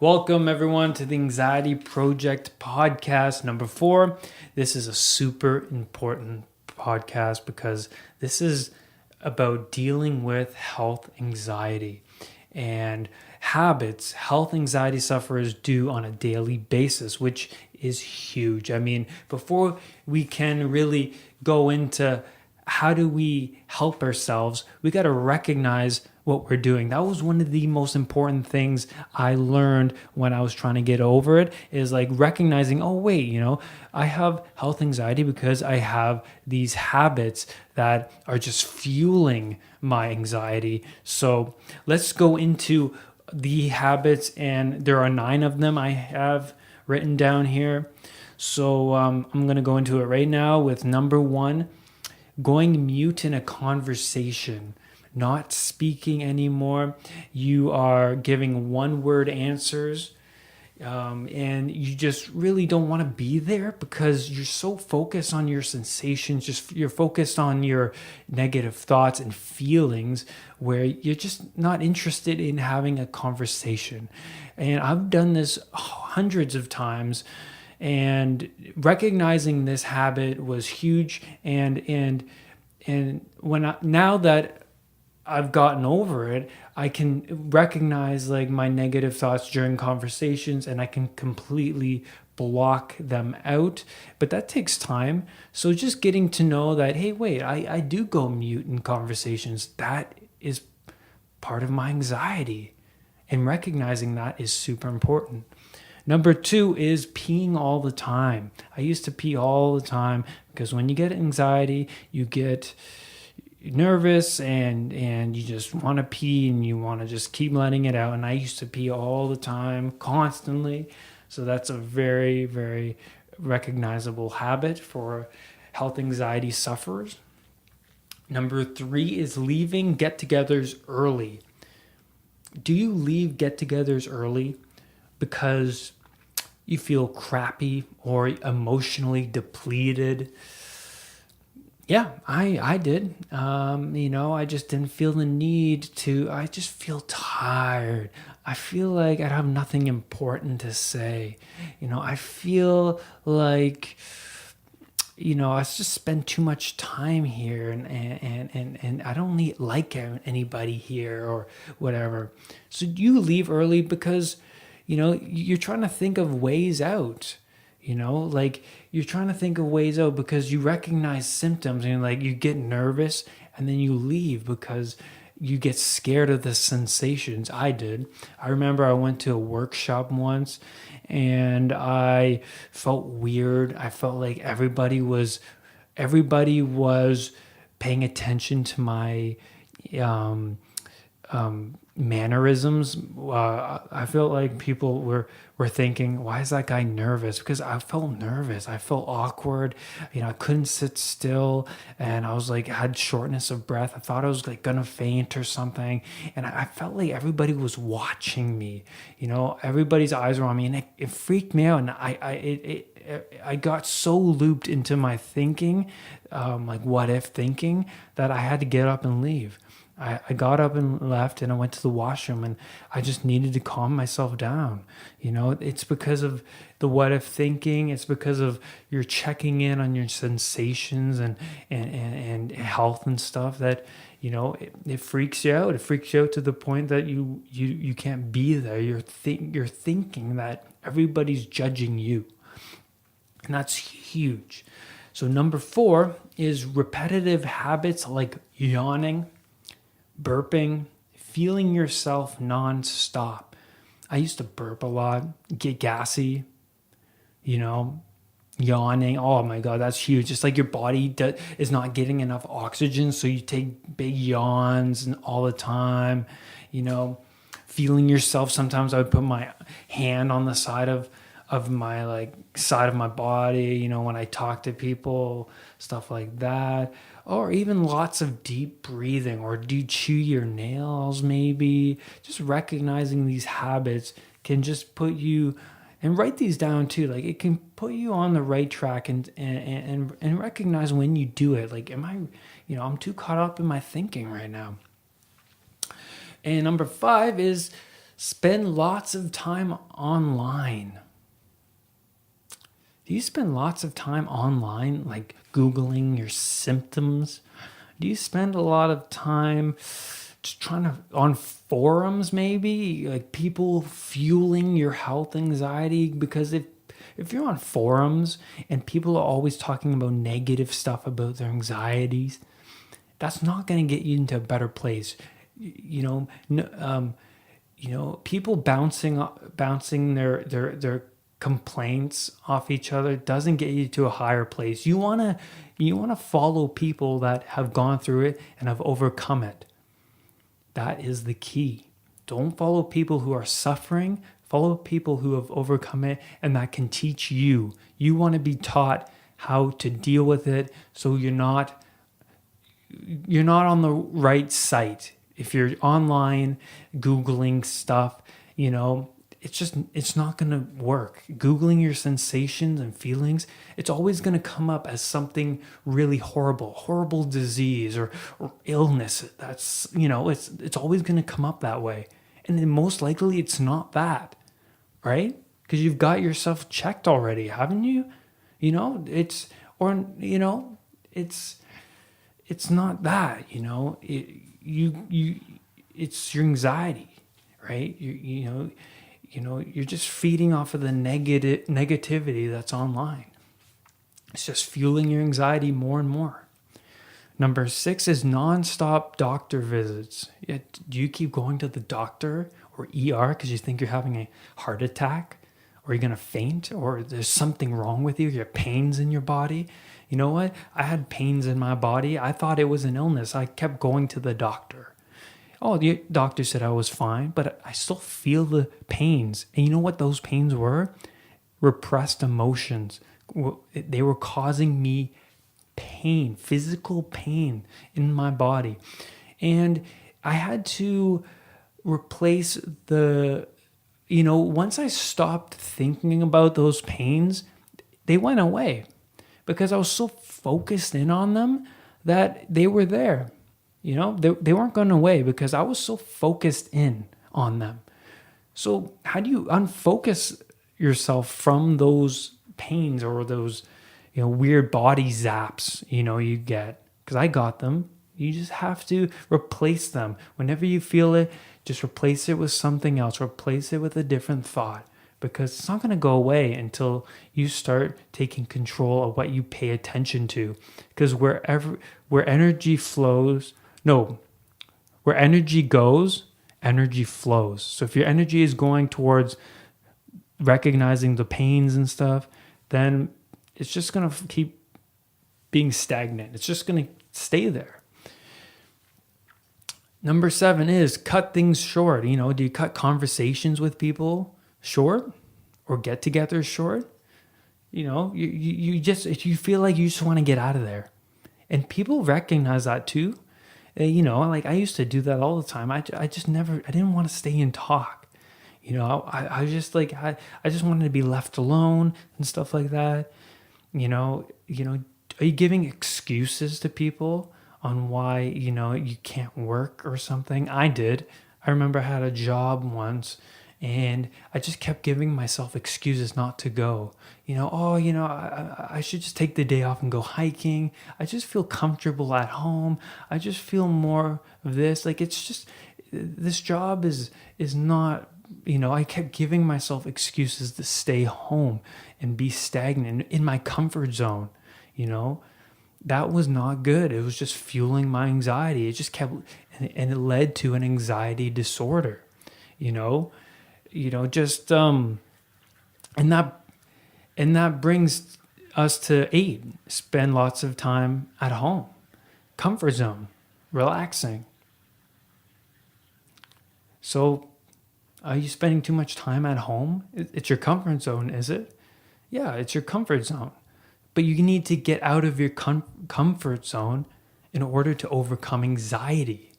Welcome, everyone, to the Anxiety Project podcast number 4. This is a super important podcast because this is about dealing with health anxiety and habits health anxiety sufferers do on a daily basis, which is huge. I mean, before we can really go into how do we help ourselves, we got to recognize what we're doing. That was one of the most important things I learned when I was trying to get over it, is like recognizing, oh wait, I have health anxiety because I have these habits that are just fueling my anxiety. So let's go into the habits, and there are 9 of them I have written down here. So I'm going to go into it right now with number 1, going mute in a conversation. Not speaking anymore. You are giving one-word answers, and you just really don't want to be there because you're so focused on your sensations. You're focused on your negative thoughts and feelings, where you're just not interested in having a conversation. And I've done this hundreds of times, and recognizing this habit was huge. And now that I've gotten over it, I can recognize like my negative thoughts during conversations, and I can completely block them out. But that takes time. So just getting to know that, hey, wait, I do go mute in conversations. That is part of my anxiety. And recognizing that is super important. Number 2 is peeing all the time. I used to pee all the time because when you get anxiety, you get nervous and you just want to pee and you want to just keep letting it out. And I used to pee all the time, constantly. So that's a very, very recognizable habit for health anxiety sufferers. Number 3 is leaving get-togethers early. Do you leave get-togethers early because you feel crappy or emotionally depleted? Yeah, I did. I just didn't feel the need to. I just feel tired. I feel like I have nothing important to say. I feel like, I just spend too much time here, and I don't like anybody here or whatever. So you leave early because, you're trying to think of ways out. Like you're trying to think of ways out because you recognize symptoms, and like you get nervous, and then you leave because you get scared of the sensations. I did. I remember I went to a workshop once, and I felt weird. I felt like everybody was paying attention to my mannerisms. I felt like people were thinking, why is that guy nervous? Because I felt nervous. I felt awkward. I couldn't sit still, and I was like, I had shortness of breath. I thought I was like gonna faint or something, and I felt like everybody was watching me. Everybody's eyes were on me, and it freaked me out. And I got so looped into my thinking, like what if thinking, that I had to get up and leave. I got up and left, and I went to the washroom, and I just needed to calm myself down. It's because of the what if thinking. It's because of you're checking in on your sensations and health and stuff that, it freaks you out. It freaks you out to the point that you can't be there. You're thinking that everybody's judging you. And that's huge. So number 4 is repetitive habits like yawning, burping, feeling yourself nonstop. I used to burp a lot, get gassy, yawning. Oh my God, that's huge. It's like your body is not getting enough oxygen, so you take big yawns and all the time. Feeling yourself. Sometimes I would put my hand on the side of my side of my body, when I talk to people, stuff like that. Or even lots of deep breathing, or do you chew your nails maybe? Just recognizing these habits can just put you, and write these down too, like it can put you on the right track, and recognize when you do it. Like, I'm too caught up in my thinking right now. And number 5 is Spend lots of time online. Do you spend lots of time online, like Googling your symptoms? Do you spend a lot of time just trying to, on forums maybe, like people fueling your health anxiety? Because if you're on forums and people are always talking about negative stuff about their anxieties, that's not going to get you into a better place. People bouncing their complaints off each other doesn't get you to a higher place. You want to follow people that have gone through it and have overcome it. That is the key. Don't follow people who are suffering. Follow people who have overcome it and that can teach you. You want to be taught how to deal with it so you're not on the right site. If you're online Googling stuff, it's not going to work. Googling your sensations and feelings, it's always going to come up as something really horrible disease or illness. That's, it's always going to come up that way. And then most likely it's not that, right? Because you've got yourself checked already, haven't you? It's not that, it's your anxiety, right? You're just feeding off of the negativity that's online. It's just fueling your anxiety more and more. Number 6 is nonstop doctor visits. Do you keep going to the doctor or ER because you think you're having a heart attack, or you're going to faint, or there's something wrong with you, you have pains in your body? You know what? I had pains in my body. I thought it was an illness. I kept going to the doctor. Oh, the doctor said I was fine, but I still feel the pains. And you know what those pains were? Repressed emotions. They were causing me pain, physical pain in my body. And I had to replace once I stopped thinking about those pains, they went away because I was so focused in on them that they were there. They weren't going away because I was so focused in on them. So how do you unfocus yourself from those pains or those, weird body zaps, you get? Because I got them. You just have to replace them. Whenever you feel it, just replace it with something else. Replace it with a different thought. Because it's not going to go away until you start taking control of what you pay attention to. Because where energy goes, energy flows. So if your energy is going towards recognizing the pains and stuff, then it's just going to keep being stagnant. It's just going to stay there. Number 7 is cut things short. Do you cut conversations with people short or get-togethers short? You feel like you just want to get out of there. And people recognize that too. Like I used to do that all the time. I didn't want to stay and talk. I just wanted to be left alone and stuff like that. Are you giving excuses to people on why, you can't work or something? I did. I remember I had a job once and I just kept giving myself excuses not to go. I should just take the day off and go hiking. I just feel comfortable at home. I just feel more of this. Like, it's just, this job is not, I kept giving myself excuses to stay home and be stagnant in my comfort zone. That was not good. It was just fueling my anxiety. It just kept, and it led to an anxiety disorder, and that brings us to 8, spend lots of time at home, comfort zone, relaxing. So are you spending too much time at home? It's your comfort zone, is it? Yeah, it's your comfort zone. But you need to get out of your comfort zone in order to overcome anxiety.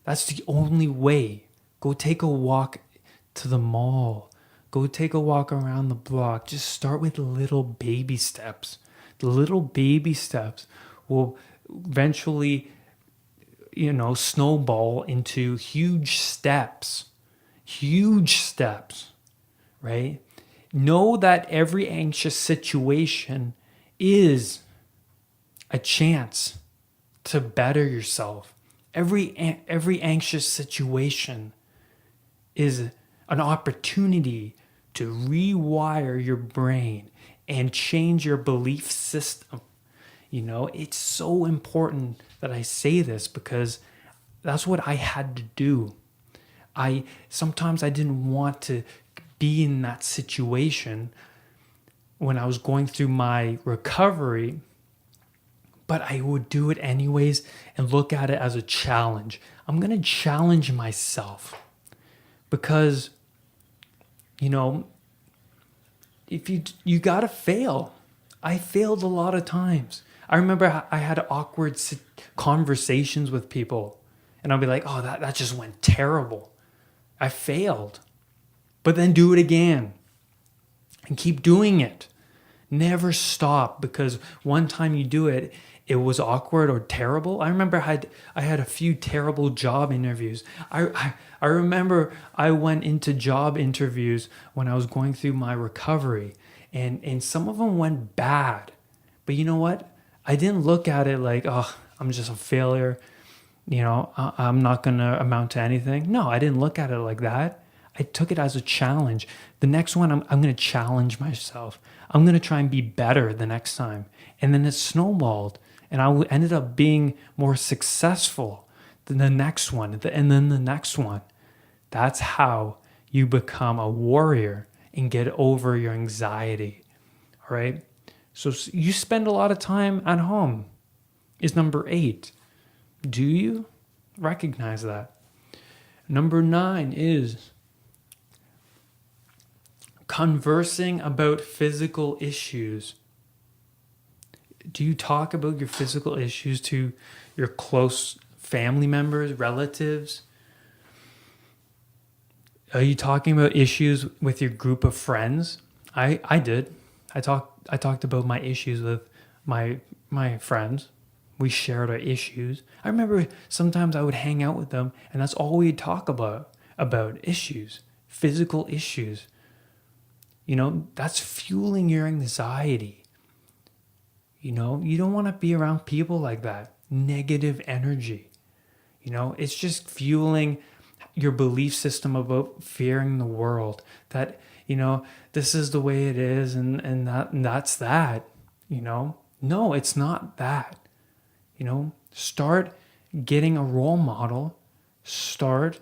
That's the only way. Go take a walk to the mall. Go take a walk around the block. Just start with little baby steps. The little baby steps will eventually, snowball into huge steps. huge steps, right? Know that every anxious situation is a chance to better yourself. Every anxious situation is an opportunity to rewire your brain and change your belief system. It's so important that I say this because that's what I had to do. Sometimes I didn't want to be in that situation when I was going through my recovery, but I would do it anyways and look at it as a challenge. I'm going to challenge myself because, if you got to fail. I failed a lot of times. I remember I had awkward conversations with people and I'll be like, oh, that just went terrible. I failed. But then do it again and keep doing it. Never stop, because one time you do it, it was awkward or terrible. I remember I had a few terrible job interviews. I remember I went into job interviews when I was going through my recovery, and some of them went bad. But you know what? I didn't look at it like, oh, I'm just a failure. I'm not going to amount to anything. No, I didn't look at it like that. I took it as a challenge. The next one, I'm going to challenge myself. I'm going to try and be better the next time. And then it snowballed. And I ended up being more successful than the next one. And then the next one. That's how you become a warrior and get over your anxiety. All right? So you spend a lot of time at home is number 8. Do you recognize that? Number 9 is conversing about physical issues. Do you talk about your physical issues to your close family members, relatives? Are you talking about issues with your group of friends? I did. I talked about my issues with my friends. We shared our issues. I remember sometimes I would hang out with them and that's all we'd talk about issues, physical issues. That's fueling your anxiety. You don't want to be around people like that. Negative energy. It's just fueling your belief system about fearing the world. That, this is the way it is and that's that. No, it's not that. Start getting a role model. Start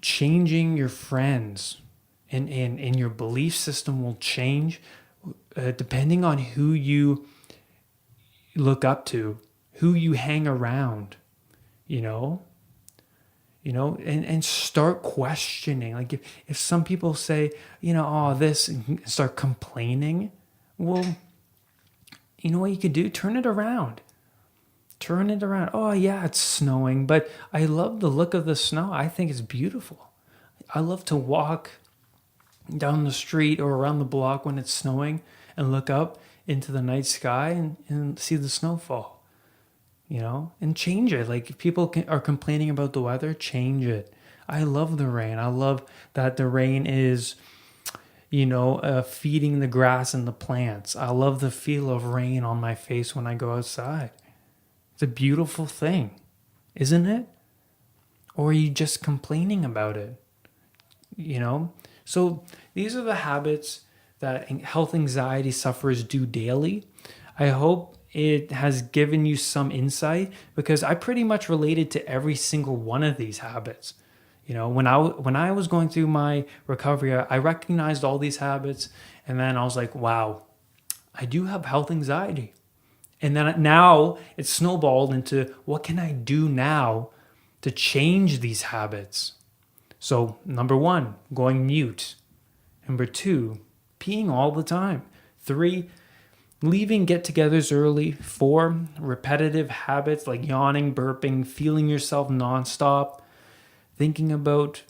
changing your friends. And your belief system will change depending on who you look up to, who you hang around, and start questioning. Like if some people say, oh, this, and start complaining, well, you know what you could do? Turn it around. Oh, yeah, it's snowing, but I love the look of the snow. I think it's beautiful. I love to walk down the street or around the block when it's snowing and look up into the night sky and see the snowfall, and change it. Like if people are complaining about the weather, change it. I love the rain. I love that the rain is, feeding the grass and the plants. I love the feel of rain on my face when I go outside. It's a beautiful thing, isn't it? Or are you just complaining about it? So these are the habits that health anxiety sufferers do daily. I hope it has given you some insight because I pretty much related to every single one of these habits. When I was going through my recovery, I recognized all these habits and then I was like, wow, I do have health anxiety. And then now it's snowballed into what can I do now to change these habits? So 1, going mute. 2, peeing all the time. 3, leaving get-togethers early. 4, repetitive habits like yawning, burping, feeling yourself nonstop, thinking about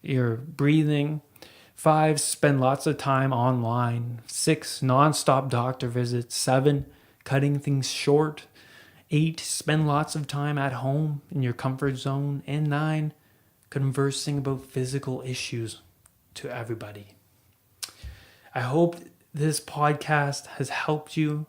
your breathing. 5, spend lots of time online. 6, nonstop doctor visits. 7, cutting things short. 8, spend lots of time at home in your comfort zone. And 9, conversing about physical issues to everybody. I hope this podcast has helped you.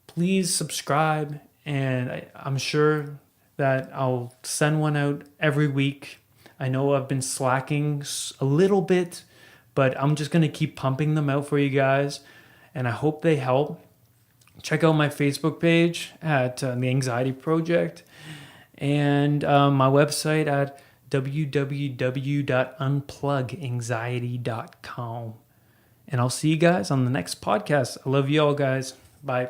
Please subscribe, and I'm sure that I'll send one out every week. I know I've been slacking a little bit, but I'm just going to keep pumping them out for you guys, and I hope they help. Check out my Facebook page at The Anxiety Project and my website at www.unpluganxiety.com. And I'll see you guys on the next podcast. I love you all, guys. Bye.